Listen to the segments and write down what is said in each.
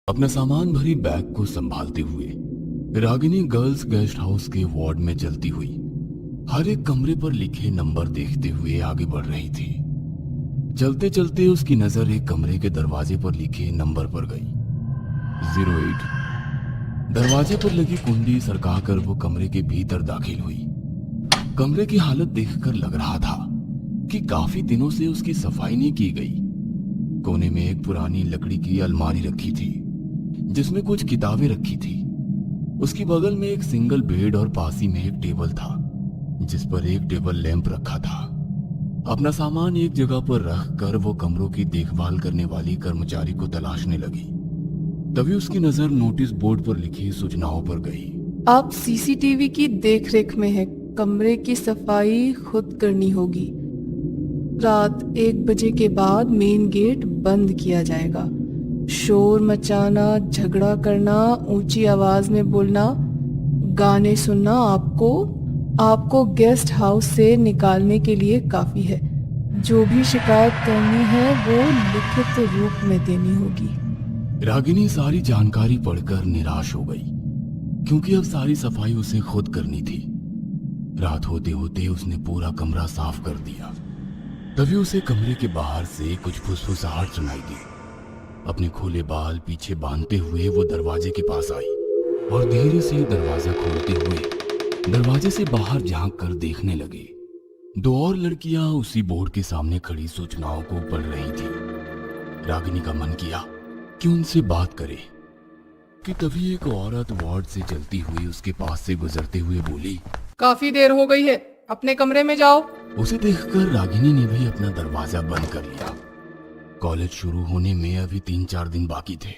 अपना सामान भरी बैग को संभालते हुए रागिनी गर्ल्स गेस्ट हाउस के वार्ड में चलती हुई हर एक कमरे पर लिखे नंबर देखते हुए आगे बढ़ रही थी। चलते चलते उसकी नजर एक कमरे के दरवाजे पर लिखे नंबर पर गई, 08। दरवाजे पर लगी कुंडी सरकाकर वो कमरे के भीतर दाखिल हुई। कमरे की हालत देखकर लग रहा था कि काफी दिनों से उसकी सफाई नहीं की गई। कोने में एक पुरानी लकड़ी की अलमारी रखी थी जिसमें कुछ किताबें रखी थी। उसकी बगल में एक सिंगल बेड और पास ही में एक टेबल था जिस पर एक टेबल लैंप रखा था। अपना सामान एक जगह पर रख कर वो कमरों की देखभाल करने वाली कर्मचारी को तलाशने लगी। तभी उसकी नजर नोटिस बोर्ड पर लिखी सूचनाओं पर गई। आप सीसीटीवी की देखरेख में हैं। कमरे की सफाई खुद करनी होगी। रात 1 बजे के बाद मेन गेट बंद किया जाएगा। शोर मचाना, झगड़ा करना, ऊंची आवाज में बोलना, गाने सुनना आपको गेस्ट हाउस से निकालने के लिए काफी है। जो भी शिकायत करनी है वो लिखित रूप में देनी होगी। रागिनी सारी जानकारी पढ़कर निराश हो गई क्योंकि अब सारी सफाई उसे खुद करनी थी। रात होते होते उसने पूरा कमरा साफ कर दिया। तभी उसे कमरे के बाहर से कुछ फुसफुसाहट सुनाई दी। अपने खुले बाल पीछे बांधते हुए वो दरवाजे के पास आई और धीरे से दरवाजा खोलते हुए दरवाजे से बाहर झांक कर देखने लगे। 2 और लड़कियां उसी बोर्ड के सामने खड़ी सूचनाओं को पढ़ रही थी। रागिनी का मन किया कि उनसे बात करे कि तभी एक औरत वार्ड से चलती हुई उसके पास से गुजरते हुए बोली, काफी देर हो गई है, अपने कमरे में जाओ। उसे देखकर रागिनी ने भी अपना दरवाजा बंद कर लिया। कॉलेज शुरू होने में अभी 3-4 दिन बाकी थे,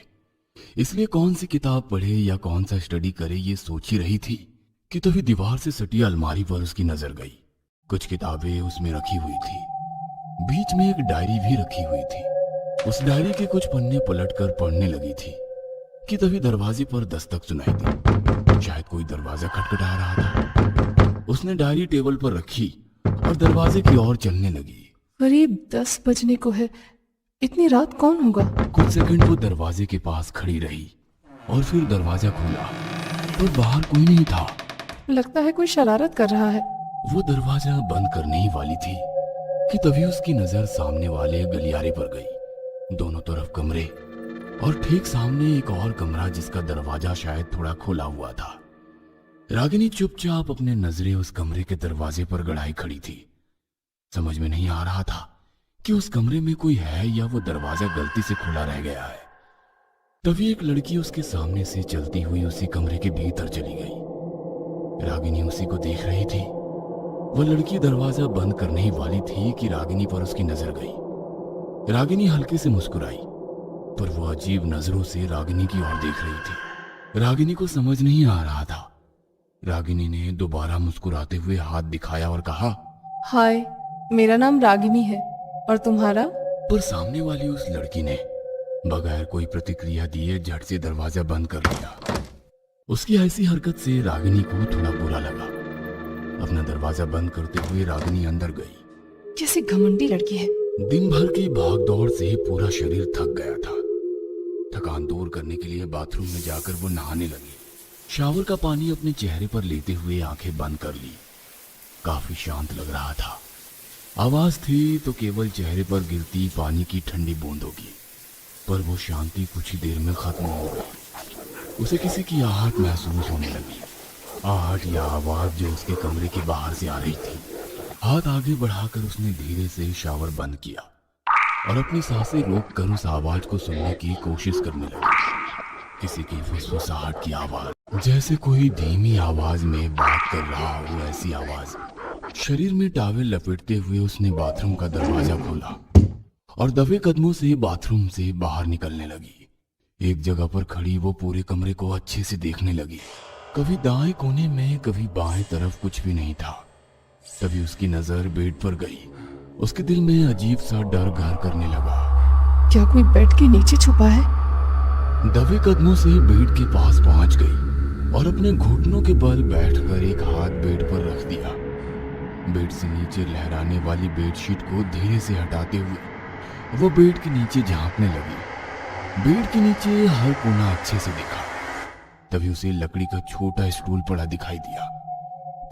इसलिए कौन सी किताब पढ़े या कौन सा स्टडी करे ये सोच ही रही थी कि तभी दीवार से सटी अलमारी पर उसकी नजर गई। कुछ किताबें उसमें रखी हुई थी। बीच में एक डायरी भी रखी हुई थी। उस डायरी के कुछ पन्ने पलटकर पढ़ने लगी थी कि तभी दरवाजे पर दस्तक सुनाई दी। शायद कोई दरवाजा खटखटा रहा था। उसने डायरी टेबल पर रखी और दरवाजे की ओर चलने लगी। करीब 10 बजने को है, इतनी रात कौन होगा? कुछ सेकंड वो दरवाजे के पास खड़ी रही और फिर दरवाजा खोला पर बाहर कोई नहीं था। लगता है कोई शरारत कर रहा है। वो दरवाजा बंद करने ही वाली थी कि तभी उसकी नजर सामने वाले गलियारे पर गई। दोनों तरफ कमरे और ठीक सामने एक और कमरा जिसका दरवाजा शायद थोड़ा खोला हुआ था। रागिनी चुपचाप अपने नजरें उस कमरे के दरवाजे पर गड़ाई खड़ी थी। समझ में नहीं आ रहा था कि उस कमरे में कोई है या वो दरवाजा गलती से खुला रह गया है। तभी एक लड़की उसके सामने से चलती हुई उसी कमरे के भीतर चली गई। रागिनी उसी को देख रही थी। वह लड़की दरवाजा बंद करने ही वाली थी कि रागिनी पर उसकी नजर गई। रागिनी हल्के से मुस्कुराई पर वो अजीब नजरों से रागिनी की ओर देख रही थी। रागिनी को समझ नहीं आ रहा था। रागिनी ने दोबारा मुस्कुराते हुए हाथ दिखाया और कहा, हाय, मेरा नाम रागिनी है और तुम्हारा? पर सामने वाली उस लड़की ने बगैर कोई प्रतिक्रिया दिए झट से दरवाजा बंद कर लिया। उसकी ऐसी हरकत से रागिनी को थोड़ा बुरा लगा। अपना दरवाजा बंद करते हुए रागिनी अंदर गई। कैसी घमंडी लड़की है। दिन भर की भागदौड़ से पूरा शरीर थक गया था। थकान दूर करने के लिए बाथरूम में जाकर वो नहाने लगी। शावर का पानी अपने चेहरे पर लेते हुए आंखें बंद कर ली। काफी शांत लग रहा था। आवाज थी तो केवल चेहरे पर गिरती पानी की ठंडी बूंदों की, पर वो शांति कुछ ही देर में खत्म हो गई। उसे किसी की आहट महसूस होने लगी। आहट या आवाज जो उसके कमरे के बाहर से आ रही थी। हाथ आगे बढ़ाकर उसने धीरे से शावर बंद किया और अपनी सांसें रोककर उस आवाज को सुनने की कोशिश करने लगी। किसी की फुसफुसाहट की आवाज, जैसे कोई धीमी आवाज में बात कर रहा हो, ऐसी आवाज। शरीर में टॉवेल लपेटते हुए उसने बाथरूम का दरवाजा खोला और दबे कदमों से बाथरूम से बाहर निकलने लगी। एक जगह पर खड़ी वो पूरे कमरे को अच्छे से देखने लगी। कभी दाएं कोने में कभी बाएं तरफ कुछ भी नहीं था। तभी उसकी नजर बेड पर गई। उसके दिल में अजीब सा डर घर करने लगा। क्या कोई बेड के नीचे छुपा है? दबे कदमों से बेड के पास पहुंच गई और अपने घुटनों के बल बैठकर एक हाथ बेड पर रख दिया। बेड से नीचे लहराने वाली बेडशीट को धीरे से हटाते हुए वो बेड के नीचे झांकने लगी। बेड के नीचे हर कोना अच्छे से दिखा। तभी उसे लकड़ी का छोटा स्टूल पड़ा दिखाई दिया,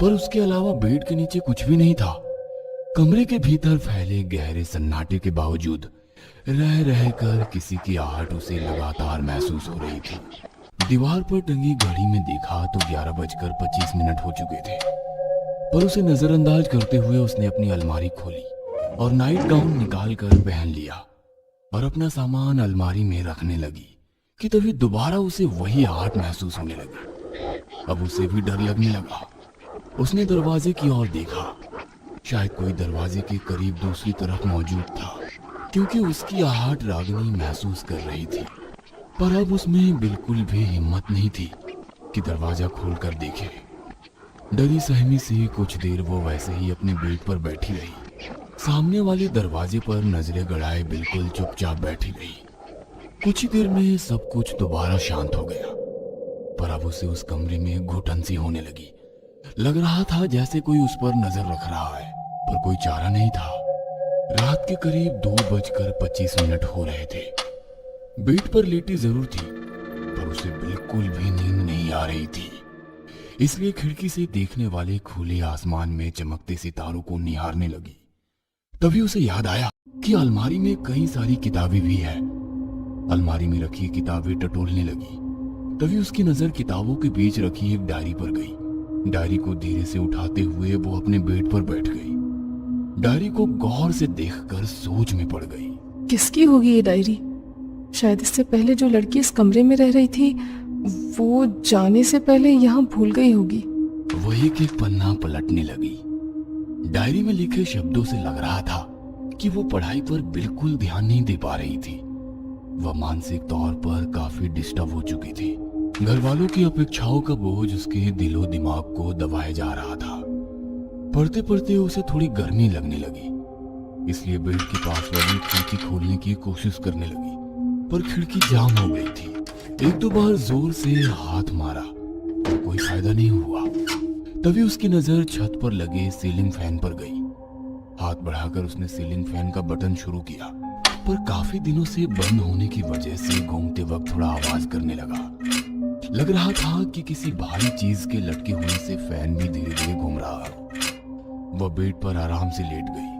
पर उसके अलावा बेड के नीचे कुछ भी नहीं था। कमरे के भीतर फैले गहरे सन्नाटे के बावजूद रह रहकर किसी की आहट उसे लगातार महसूस हो रही थी। दीवार पर टंगी घड़ी में देखा तो 11:25 हो चुके थे, पर उसे नजरअंदाज करते हुए उसने अपनी अलमारी खोली और नाइट गाउन निकाल कर पहन लिया और अपना सामान अलमारी में रखने लगी कि तभी दोबारा उसे वही आहट महसूस होने लगी। अब उसे भी डर लगने लगा। उसने दरवाजे की ओर देखा। शायद कोई दरवाजे के करीब दूसरी तरफ मौजूद था, क्योंकि उसकी आहट रागिनी महसूस कर रही थी। पर अब उसमें बिल्कुल भी हिम्मत नहीं थी कि दरवाजा खोलकर देखे। डरी सहमी से कुछ देर वो वैसे ही अपने बेड पर बैठी रही। सामने वाले दरवाजे पर नजरें गड़ाए बिल्कुल चुपचाप बैठी रही। कुछ ही देर में सब कुछ दोबारा शांत हो गया, पर अब उसे उस कमरे में घुटन सी होने लगी। लग रहा था जैसे कोई उस पर नजर रख रहा है, पर कोई चारा नहीं था। रात के करीब 2:25 हो रहे थे। बेड पर लेटी जरूर थी, पर उसे बिल्कुल भी नींद नहीं आ रही थी। इसलिए खिड़की से देखने वाले खुले आसमान में चमकते सितारों को निहारने लगी। तभी उसे याद आया कि अलमारी में कई सारी किताबें भी है। अलमारी में रखी किताबें टटोलने लगी। तभी उसकी नजर किताबों के बीच रखी एक डायरी पर गई। डायरी को धीरे से उठाते हुए वो अपने बेड पर बैठ गई। डायरी को गौर से देखकर सोच में पड़ गई। किसकी होगी ये डायरी? शायद इससे पहले जो लड़की इस कमरे में रह रही थी, वो जाने से पहले यहाँ भूल गई होगी। वो एक पन्ना पलटने लगी। डायरी में लिखे शब्दों से लग रहा था कि वो पढ़ाई पर बिल्कुल ध्यान नहीं दे पा रही थी। वह मानसिक तौर पर काफी डिस्टर्ब हो चुकी थी। घर वालों की अपेक्षाओं का बोझ उसके दिलो दिमाग को दबाया जा रहा था। पढ़ते पढ़ते उसे थोड़ी गर्मी लगने लगी, इसलिए बेड के पास वाली खिड़की खोलने की कोशिश करने लगी, पर खिड़की जाम हो गई थी। एक दो बार जोर से हाथ मारा, पर कोई फायदा नहीं हुआ। तभी उसकी नजर छत पर लगे सीलिंग फैन पर गई। हाथ बढ़ाकर उसने सीलिंग फैन का बटन शुरू किया, पर काफी दिनों से बंद होने की वजह से घूमते वक्त थोड़ा आवाज करने लगा। लग रहा था कि किसी भारी चीज के लटके होने से फैन भी धीरे धीरे घूम रहा है। वह बेड पर आराम से लेट गई,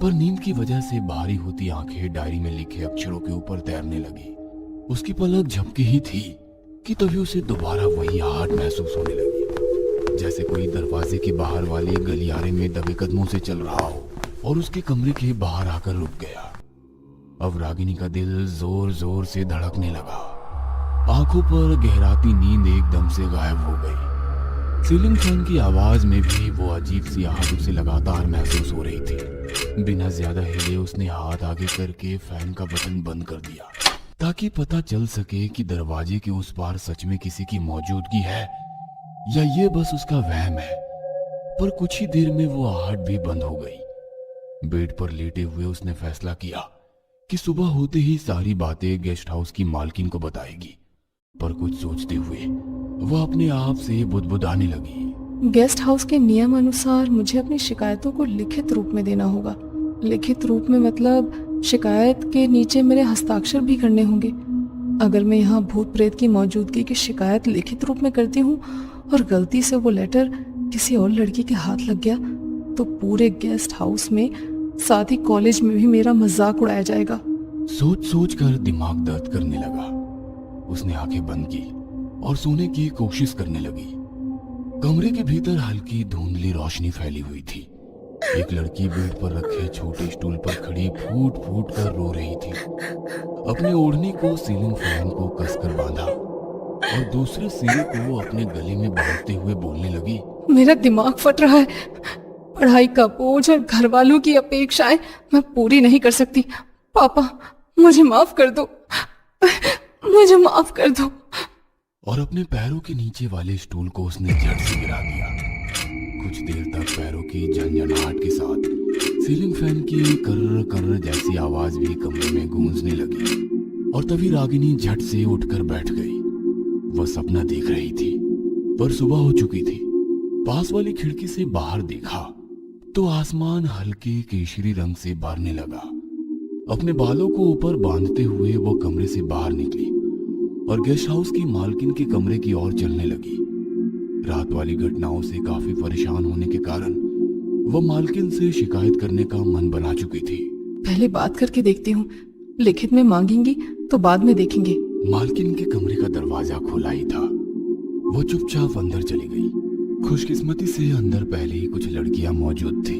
पर नींद की वजह से भारी होती आंखें डायरी में लिखे अक्षरों के ऊपर तैरने लगी। उसकी पलक झपकी ही थी कि तभी उसे दोबारा वही आहट महसूस होने लगी, जैसे कोई दरवाजे के बाहर वाले गलियारे में दबे कदमों से चल रहा हो और उसके कमरे के बाहर आकर रुक गया। अब रागिनी का दिल जोर जोर से धड़कने लगा। आंखों पर गहराती नींद एकदम से गायब हो गई। सीलिंग फैन की आवाज में भी वो अजीब सी आहट उसे लगातार महसूस हो रही थी। बिना ज्यादा हिले उसने हाथ आगे करके फैन का बटन बंद कर दिया, ताकि पता चल सके कि दरवाजे के उस पार सच में किसी की मौजूदगी है या ये बस उसका वहम है। पर कुछ ही देर में वो आहट भी बंद हो गई। बेड पर लेटे हुए उसने फैसला किया कि सुबह होते ही सारी बातें गेस्ट हाउस की मालकिन को बताएगी, पर कुछ सोचते हुए वह अपने आप से बुदबुदाने लगी। गेस्ट हाउस के नियम अनुसार मुझे अपनी शिकायतों को लिखित रूप में देना होगा। लिखित रूप में मतलब शिकायत के नीचे मेरे हस्ताक्षर भी करने होंगे। अगर मैं यहाँ भूत प्रेत की मौजूदगी की शिकायत लिखित रूप में करती हूँ और गलती से वो लेटर किसी और लड़की के हाथ लग गया, तो पूरे गेस्ट हाउस में, साथ ही कॉलेज में भी मेरा मजाक उड़ाया जाएगा। सोच सोच कर दिमाग दर्द करने लगा। उसने आंखें बंद की और सोने की कोशिश करने लगी। कमरे के भीतर हल्की धुंधली रोशनी फैली हुई थी। एक लड़की बेड पर रखे छोटे स्टूल पर खड़ी फूट फूट कर रो रही थी। अपने ओढ़नी को सीलिंग फैन को कसकर बांधा और दूसरे सिरे को अपने गले में बांधते हुए बोलने लगी। मेरा दिमाग फट रहा है। पढ़ाई का बोझ और घर वालों की अपेक्षाएं मैं पूरी नहीं कर सकती। पापा, मुझे माफ कर दो, मुझे माफ कर दो। और अपने पैरों के नीचे वाले स्टूल को उसने झट से गिरा दिया। कुछ देर तक पैरों की झंझनाहट के साथ सीलिंग फैन की कर्र कर्र जैसी आवाज भी कमरे में गूंजने लगी। और तभी रागिनी झट से उठकर बैठ गई। वह सपना देख रही थी, पर सुबह हो चुकी थी। पास वाली खिड़की से बाहर देखा तो आसमान हल्के केशरी रंग से भरने लगा अपने बालों को ऊपर बांधते हुए वो कमरे से बाहर निकली और गेस्ट हाउस की मालकिन के कमरे की ओर चलने लगी। रात वाली घटनाओं से काफी परेशान होने के कारण वो मालकिन से शिकायत करने का मन बना चुकी थी। पहले बात करके देखती हूँ, लिखित में मांगेंगी तो बाद में देखेंगे। मालकिन के कमरे का दरवाजा खुला ही था। वो चुपचाप अंदर चली गई। खुशकिस्मती से अंदर पहले ही कुछ लड़कियां मौजूद थी।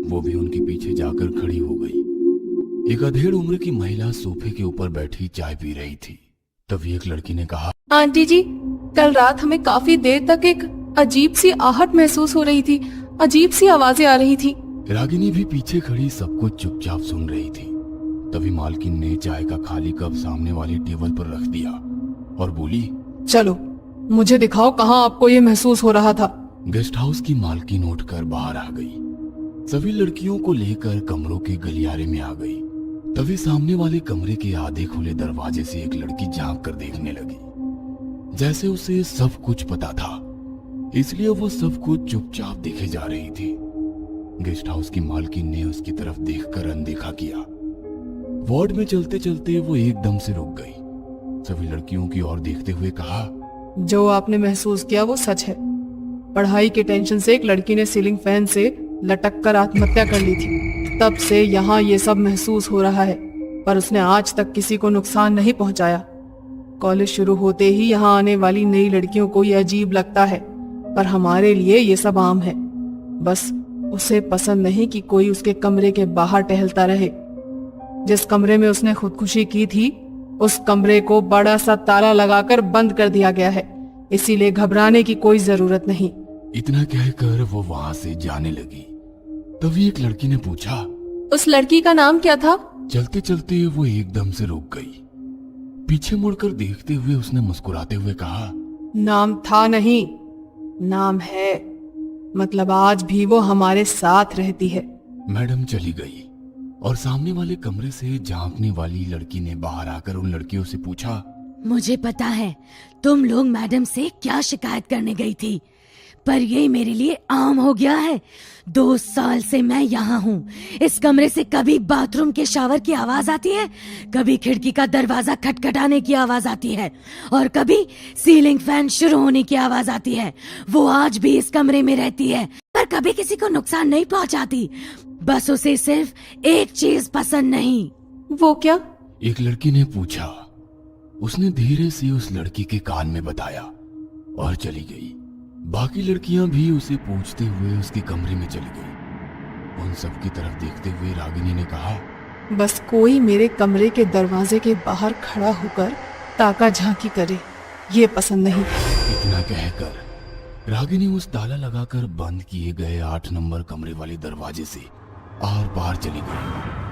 वो भी उनके पीछे जाकर खड़ी हो गई। एक अधेड़ उम्र की महिला सोफे के ऊपर बैठी चाय पी रही थी। तभी एक लड़की ने कहा, आंटी जी, कल रात हमें काफी देर तक एक अजीब सी आहट महसूस हो रही थी, अजीब सी आवाजें आ रही थी। रागिनी भी पीछे खड़ी सब कुछ चुपचाप सुन रही थी। तभी मालकिन ने चाय का खाली कप सामने वाली टेबल पर रख दिया और बोली, चलो मुझे दिखाओ कहाँ आपको ये महसूस हो रहा था। गेस्ट हाउस की मालकिन उठकर बाहर आ गई। सभी लड़कियों को लेकर कमरों के गलियारे में आ गई। तभी सामने वाले कमरे के आधे खुले दरवाजे से एक लड़की झांक कर देखने लगी। जैसे उसे सब कुछ पता था, इसलिए वो सब कुछ चुपचाप देखे जा रही थी। गेस्ट हाउस की मालकिन ने उसकी तरफ देखकर अनदेखा किया। वार्ड में चलते चलते वो एकदम से रुक गई। सभी लड़कियों की ओर देखते हुए कहा, जो आपने महसूस किया वो सच है। पढ़ाई के टेंशन से एक लड़की ने सीलिंग फैन से लटक कर आत्महत्या कर ली थी। तब से यहाँ ये सब महसूस हो रहा है, पर उसने आज तक किसी को नुकसान नहीं पहुंचाया। कॉलेज शुरू होते ही यहाँ आने वाली नई लड़कियों को ये अजीब लगता है, पर हमारे लिए ये सब आम है। बस उसे पसंद नहीं कि कोई उसके कमरे के बाहर टहलता रहे। जिस कमरे में उसने खुदकुशी की थी, उस कमरे को बड़ा सा ताला लगाकर बंद कर दिया गया है, इसीलिए घबराने की कोई जरूरत नहीं। इतना कहकर वो वहां से जाने लगी। तभी एक लड़की ने पूछा, उस लड़की का नाम क्या था? चलते चलते वो एकदम से रुक गई। पीछे मुड़कर देखते हुए उसने मुस्कुराते हुए कहा, नाम था नहीं, नाम है। मतलब आज भी वो हमारे साथ रहती है। मैडम चली गई और सामने वाले कमरे से झांकने वाली लड़की ने बाहर आकर उन लड़कियों से पूछा, मुझे पता है तुम लोग मैडम से क्या शिकायत करने गई थी, पर ये मेरे लिए आम हो गया है। 2 साल से मैं यहाँ हूँ। इस कमरे से कभी बाथरूम के शावर की आवाज आती है, कभी खिड़की का दरवाजा खटखटाने की आवाज आती है और कभी सीलिंग फैन शुरू होने की आवाज आती है। वो आज भी इस कमरे में रहती है, पर कभी किसी को नुकसान नहीं पहुँचाती। बस उसे सिर्फ एक चीज पसंद नहीं। वो क्या? एक लड़की ने पूछा। उसने धीरे से उस लड़की के कान में बताया और चली गई। बाकी लड़कियां भी उसे पूछते हुए उसके कमरे में चली गई। उन सब की तरफ देखते हुए रागिनी ने कहा, बस कोई मेरे कमरे के दरवाजे के बाहर खड़ा होकर ताका झांकी करे, ये पसंद नहीं। इतना कहकर रागिनी उस ताला लगाकर बंद किए गए 8 नंबर कमरे वाले दरवाजे से आर पार चली गई।